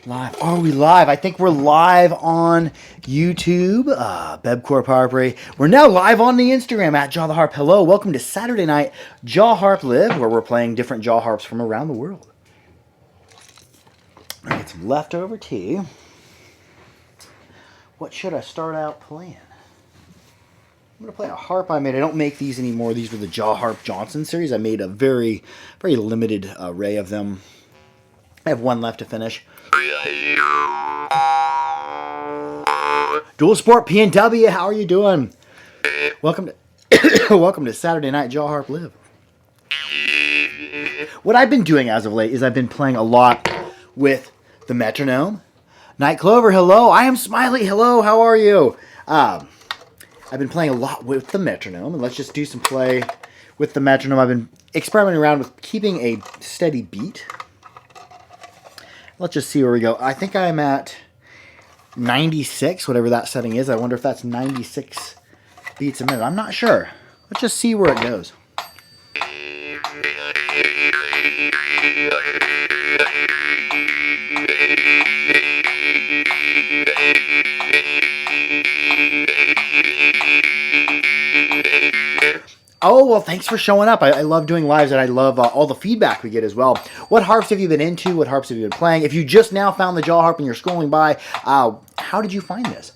Live. Are we live? I think we're live on YouTube. Bebcorp Harpery. We're now live on the Instagram at Jaw the Harp. Hello, welcome to Saturday night Jaw Harp Live, where we're playing different jaw harps from around the world. I get some leftover tea. What should I start out playing? I'm going to play a harp I made. I don't make these anymore. These were the Jaw Harp Johnson series. I made a very limited array of them. I have one left to finish. Dual Sport PNW, how are you doing? Welcome to welcome to Saturday Night Jaw Harp Live. What I've been doing as of late is I've been playing a lot with the metronome. Night Clover, hello. I am Smiley. Hello, how are you? I've been playing a lot with the metronome, and let's just do some play with the metronome. I've been experimenting around with keeping a steady beat. Let's just see where we go. I think I'm at 96, whatever that setting is. I wonder if that's 96 beats a minute. I'm not sure. Let's just see where it goes. Oh, well, thanks for showing up. I love doing lives, and I love all the feedback we get as well. What harps have you been into? What harps have you been playing? If you just now found the jaw harp and you're scrolling by, how did you find this?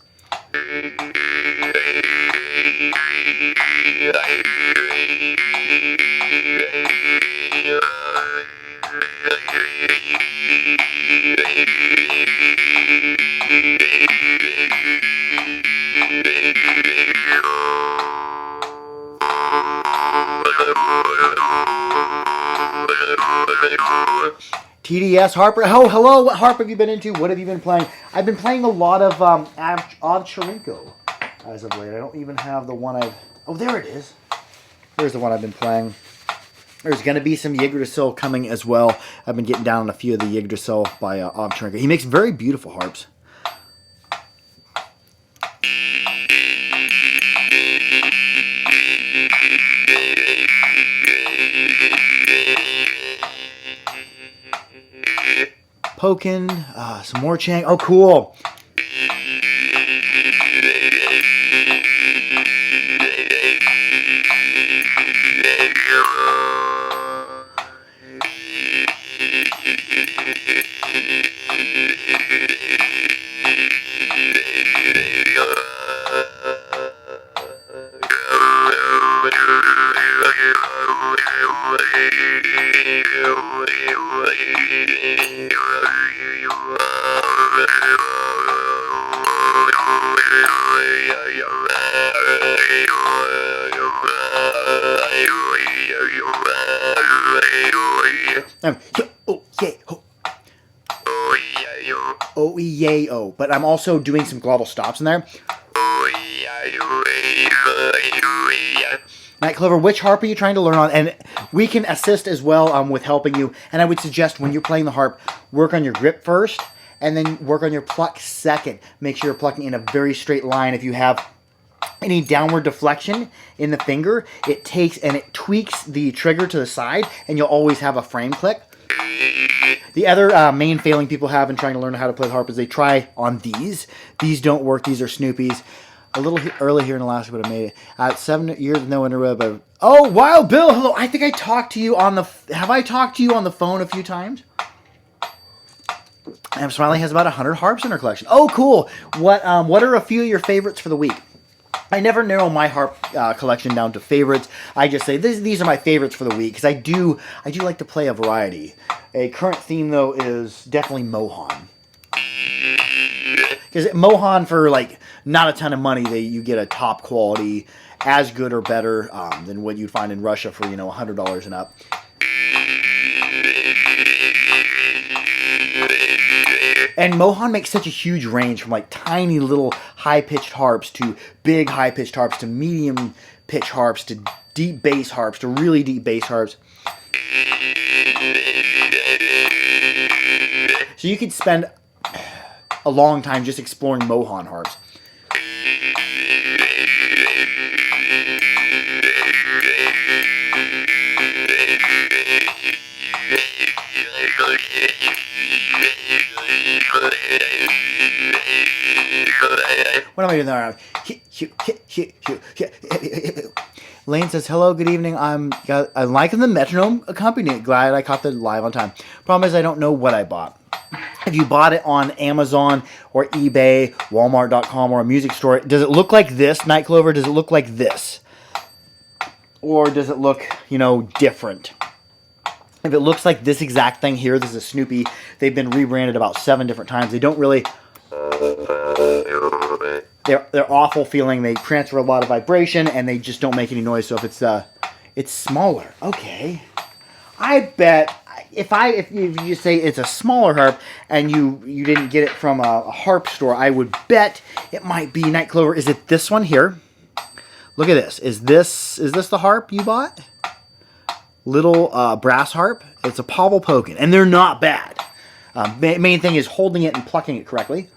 TDS Harper. Oh, hello. What harp have you been into? What have you been playing? I've been playing a lot of Ovcharenko as of late. I don't even have the one I've... Oh, there it is. There's the one I've been playing. There's going to be some Yggdrasil coming as well. I've been getting down on a few of the Yggdrasil by Ovcharenko. He makes very beautiful harps. Pokin, some more Chang. Oh, cool. Oh, yay, oh. But I'm also doing some glottal stops in there. Night Clover, which harp are you trying to learn on? And we can assist as well with helping you. And I would suggest when you're playing the harp, work on your grip first, and then work on your pluck second. Make sure you're plucking in a very straight line. If you have any downward deflection in the finger, it takes and it tweaks the trigger to the side, and you'll always have a frame click. The other main failing people have in trying to learn how to play the harp is they try on these. These don't work. These are Snoopy's. A little early here in Alaska, but I made it. At 7 years with no interruption. Oh, Wild Bill, hello. I think I talked to you on the... Have I talked to you on the phone a few times? Am Smiley has about 100 harps in her collection. Oh, cool. What are a few of your favorites for the week? I never narrow my harp collection down to favorites. I just say these are my favorites for the week because I do like to play a variety. A current theme though is definitely Mohan. Because Mohan, for like not a ton of money, you get a top quality, as good or better than what you'd find in Russia for $100 and up. And Mohan makes such a huge range from like tiny little high-pitched harps to big high-pitched harps to medium-pitched harps to deep bass harps to really deep bass harps. So you could spend a long time just exploring Mohan harps. What am I doing there? Lane says, hello, good evening. I'm liking the metronome accompaniment. Glad I caught the live on time. Problem is I don't know what I bought. If you bought it on Amazon or eBay, Walmart.com, or a music store, does it look like this, Night Clover? Does it look like this? Or does it look, different? If it looks like this exact thing here, this is a Snoopy. They've been rebranded about 7 different times. They don't really... They're awful feeling. They transfer a lot of vibration, and they just don't make any noise. So if it's smaller. Okay. I bet... If you say it's a smaller harp and you didn't get it from a harp store, I would bet it might be Night Clover. Is it this one here? Look at this. Is this the harp you bought? Little brass harp. It's a Pavel Pokin, and they're not bad. Main thing is holding it and plucking it correctly.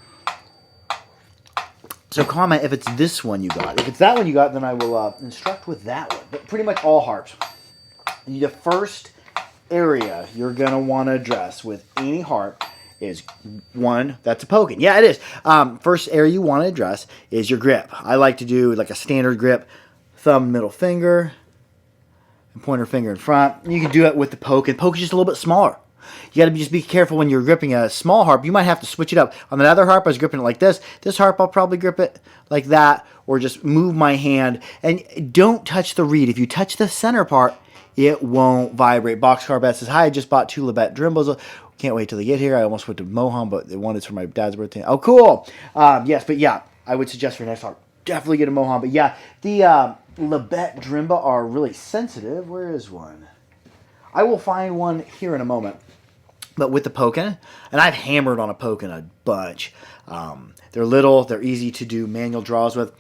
So comment if it's this one you got. If it's that one you got, then I will instruct with that one. But pretty much all harps. The first area you're going to want to address with any harp is one, that's a Pokin. Yeah, it is. First area you want to address is your grip. I like to do like a standard grip, thumb, middle finger, and pointer finger in front. You can do it with the Pokin. Pokin's just a little bit smaller. You got to just be careful when you're gripping a small harp. You might have to switch it up. On the other harp, I was gripping it like this. This harp, I'll probably grip it like that, or just move my hand. And don't touch the reed. If you touch the center part, it won't vibrate. Boxcar Bet says, hi, I just bought 2 Labette Drimbos. Can't wait till they get here. I almost went to Mohan, but they wanted it for my dad's birthday. Oh, cool. Yes, but yeah, I would suggest for your next harp, definitely get a Mohan. But yeah, the Labette Drimba are really sensitive. Where is one? I will find one here in a moment. But with the Pokin, and I've hammered on a Pokin a bunch. They're little. They're easy to do manual draws with.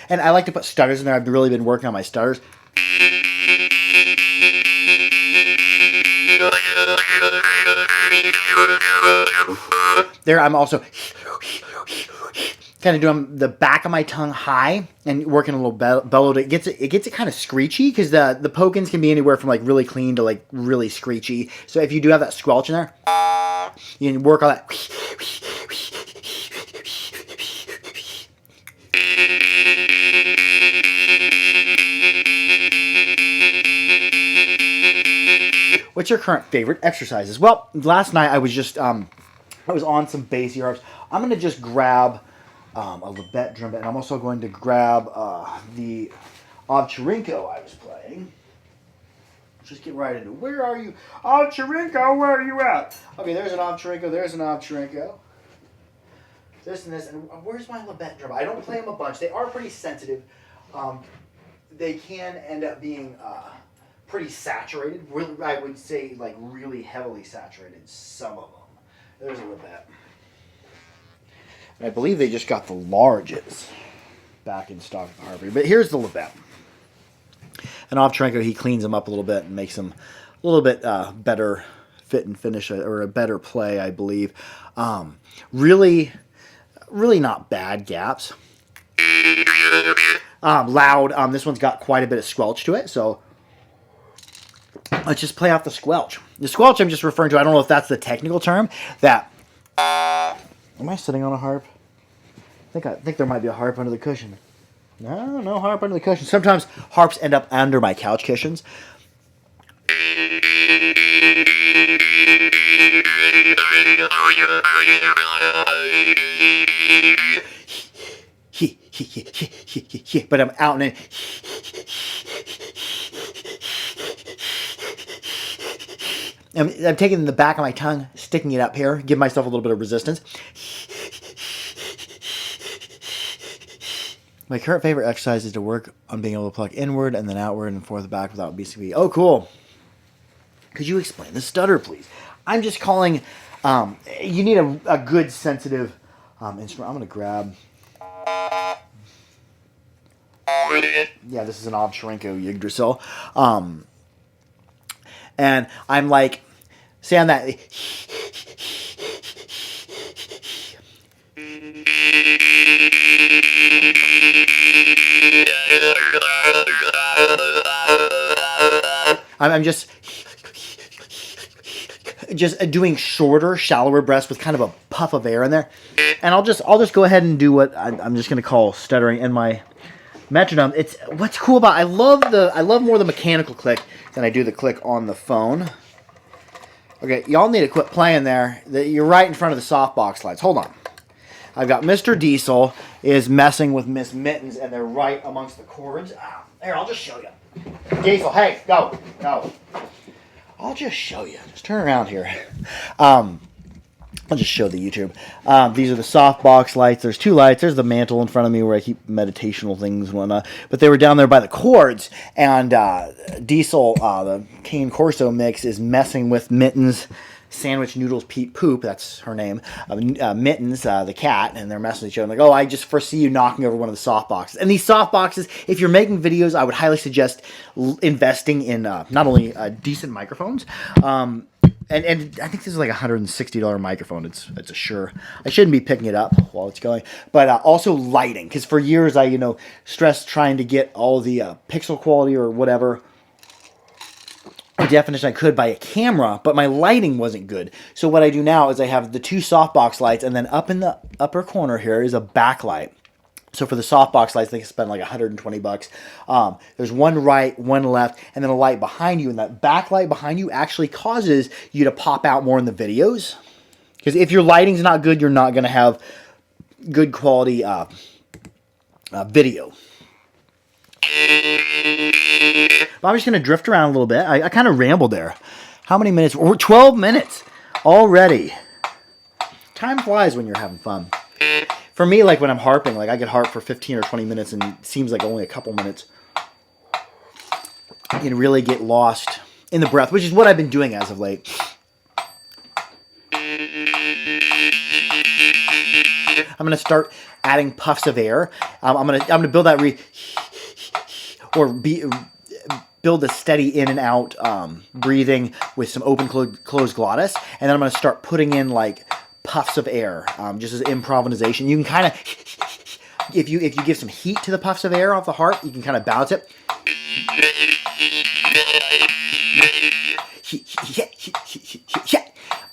And I like to put stutters in there. I've really been working on my stutters. There, I'm also kind of doing the back of my tongue high and working a little bellowed. It gets it kind of screechy because the Pokins can be anywhere from like really clean to like really screechy. So if you do have that squelch in there, you can work on that. What's your current favorite exercises? Well, last night I was just I was on some bassy harps. I'm gonna just grab a Labette Drimba, and I'm also going to grab the Ovcharenko I was playing. Just get right into it. Where are you? Ovcharenko, where are you at? Okay, there's an Ovcharenko, there's an Ovcharenko. This and this, and where's my Labette Drimba? I don't play them a bunch. They are pretty sensitive. They can end up being pretty saturated. Really, I would say like really heavily saturated, some of them. There's a Labette. I believe they just got the larges back in stock at Harvard. But here's the Labette. And Ovcharenko, he cleans them up a little bit and makes them a little bit better fit and finish, or a better play, I believe. Really not bad gaps. Loud. This one's got quite a bit of squelch to it, so let's just play off the squelch. The squelch I'm just referring to, I don't know if that's the technical term, that... Am I sitting on a harp? I think there might be a harp under the cushion. No harp under the cushion. Sometimes harps end up under my couch cushions. But I'm out and in. I'm taking the back of my tongue, sticking it up here, give myself a little bit of resistance. My current favorite exercise is to work on being able to pluck inward and then outward and forth and back without BCB. Oh, cool. Could you explain the stutter, please? I'm just calling... you need a good, sensitive instrument. I'm going to grab... Yeah, this is an Ovcharenko Yggdrasil. And I'm like, say on that. I'm just doing shorter, shallower breaths with kind of a puff of air in there. And I'll just go ahead and do what I'm just going to call stuttering in my metronome. It's what's cool about I love more the mechanical click than I do the click on the phone. Okay, y'all need to quit playing there. You're right in front of the softbox lights. Hold on. I've got Mr. Diesel is messing with Miss Mittens, and they're right amongst the cords. Here, I'll just show you. Diesel, hey, go. I'll just show you. Just turn around here. I'll just show the YouTube. These are the softbox lights. There's two lights. There's the mantle in front of me where I keep meditational things and whatnot. But they were down there by the cords, and Diesel, the Cane Corso mix, is messing with Mittens. Sandwich Noodles Pete Poop, that's her name, Mittens, the cat, and they're messing with each other. I'm like, oh, I just foresee you knocking over one of the soft boxes. And these soft boxes, if you're making videos, I would highly suggest investing in not only decent microphones, and I think this is like a $160 microphone. It's a Shure. I shouldn't be picking it up while it's going, but also lighting, because for years I stressed trying to get all the pixel quality or whatever definition I could by a camera, but my lighting wasn't good. So what I do now is I have the two softbox lights, and then up in the upper corner here is a backlight. So for the softbox lights, they can spend like $120. There's one right, one left, and then a light behind you, and that backlight behind you actually causes you to pop out more in the videos. Because if your lighting's not good, you're not going to have good quality video. But I'm just going to drift around a little bit. I kind of rambled there. How many minutes? We're 12 minutes already. Time flies when you're having fun. For me, like when I'm harping, like I could harp for 15 or 20 minutes and it seems like only a couple minutes. You can really get lost in the breath, which is what I've been doing as of late. I'm going to start adding puffs of air. I'm going to build that build a steady in and out breathing with some open closed glottis, and then I'm going to start putting in like puffs of air just as improvisation. You can kind of if you give some heat to the puffs of air off the harp, you can kind of balance it.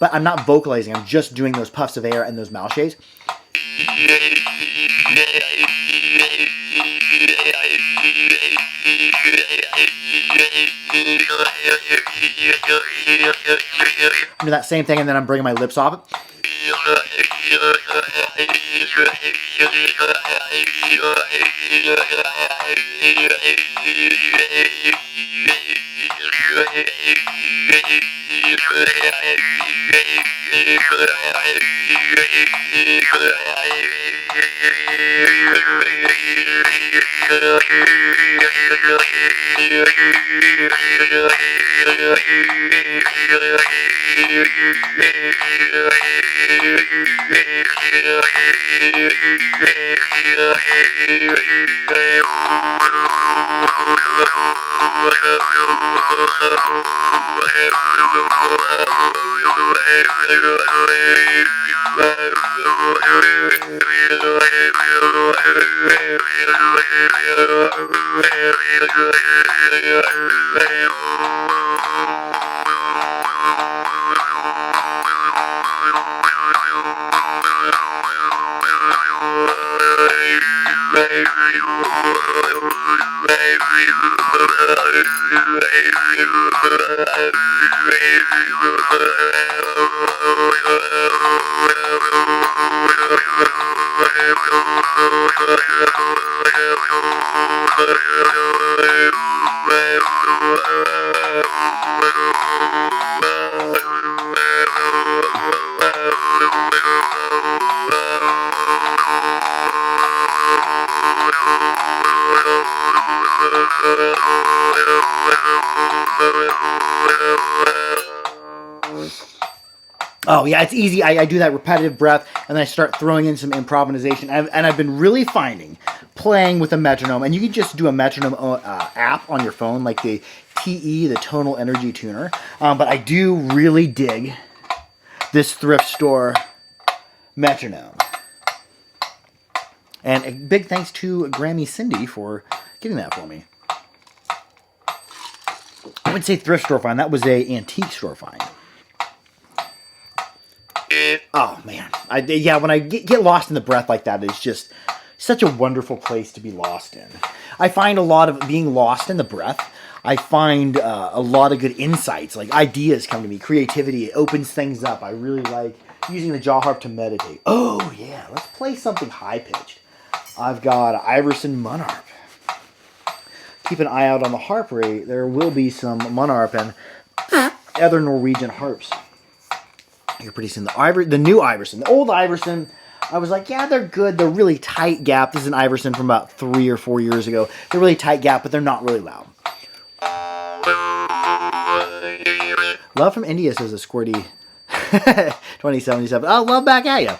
But I'm not vocalizing. I'm just doing those puffs of air and those mouth shades. Do that same thing, and then I'm bringing my lips off it. Oh, yeah, it's easy. I do that repetitive breath, and then I start throwing in some improvisation. And I've been really finding playing with a metronome, and you can just do a metronome app on your phone, like the TE, the Tonal Energy Tuner. But I do really dig this thrift store metronome. And a big thanks to Grammy Cindy for getting that for me. I wouldn't say thrift store find. That was a antique store find. Oh, man. Yeah, when I get lost in the breath like that, it's just such a wonderful place to be lost in. I find a lot of being lost in the breath. I find a lot of good insights, like ideas come to me, creativity. It opens things up. I really like using the jaw harp to meditate. Oh, yeah. Let's play something high-pitched. I've got Iverson Munharp. Keep an eye out on the harp rate. There will be some Munharp and other Norwegian harps. You're pretty soon. The new Iverson. The old Iverson, I was like, yeah, they're good. They're really tight gap. This is an Iverson from about 3 or 4 years ago. They're really tight gap, but they're not really loud. Love from India, says a Squirty 2077. Oh, love back at you.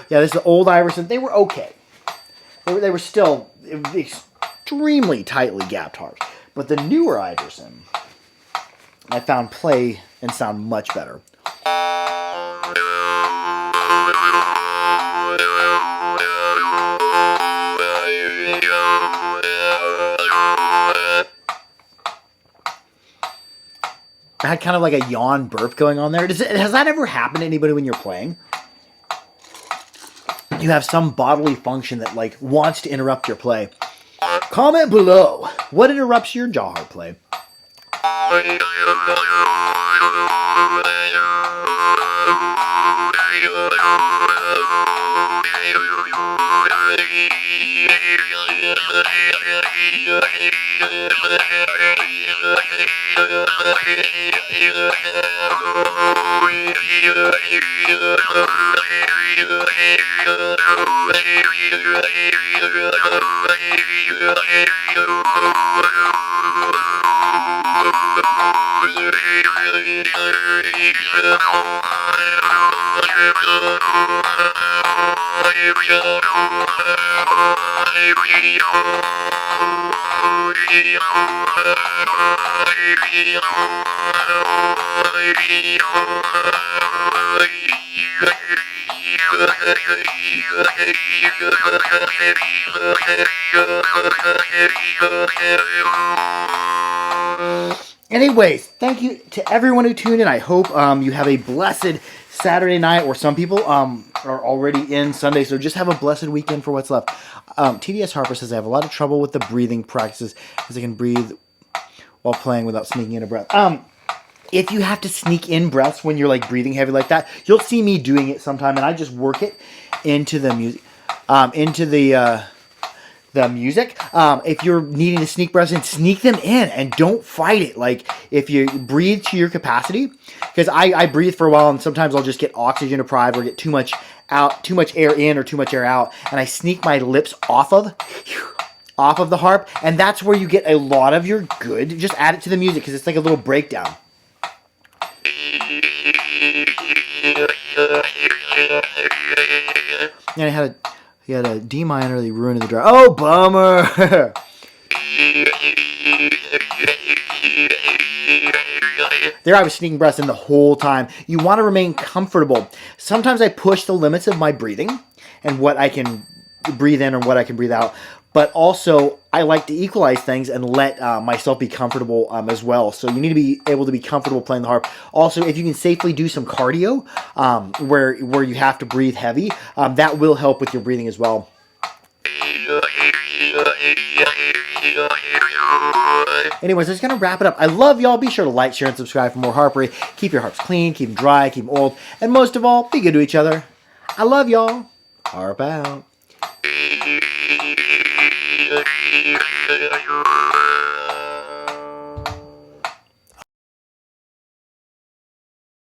Yeah, this is the old Iverson. They were okay. They were still extremely tightly gapped harps. But the newer Iverson, I found play and sound much better. I had kind of like a yawn burp going on there. Has that ever happened to anybody when you're playing? You have some bodily function that like wants to interrupt your play. Comment below. What interrupts your jaw harp play? Anyways, thank you to everyone who tuned in. I hope you have a blessed Saturday night, or some people are already in Sunday, so just have a blessed weekend for what's left. TDS Harper says, I have a lot of trouble with the breathing practices as I can breathe while playing without sneaking in a breath. If you have to sneak in breaths when you're like breathing heavy like that, you'll see me doing it sometime, and I just work it into the music, music. If you're needing to sneak breaths in, sneak them in and don't fight it. Like if you breathe to your capacity, because I breathe for a while and sometimes I'll just get oxygen deprived or get too much air in or too much air out, and I sneak my lips off of the harp, and that's where you get a lot of your good. Just add it to the music because it's like a little breakdown. And he had a D minor, they ruined the drum. Oh, bummer! There I was sneaking breaths in the whole time. You want to remain comfortable. Sometimes I push the limits of my breathing and what I can breathe in or what I can breathe out. But also, I like to equalize things and let myself be comfortable as well. So you need to be able to be comfortable playing the harp. Also, if you can safely do some cardio where you have to breathe heavy, that will help with your breathing as well. Anyways, that's going to wrap it up. I love y'all. Be sure to like, share, and subscribe for more harpery. Keep your harps clean, keep them dry, keep them old, and most of all, be good to each other. I love y'all. Harp out.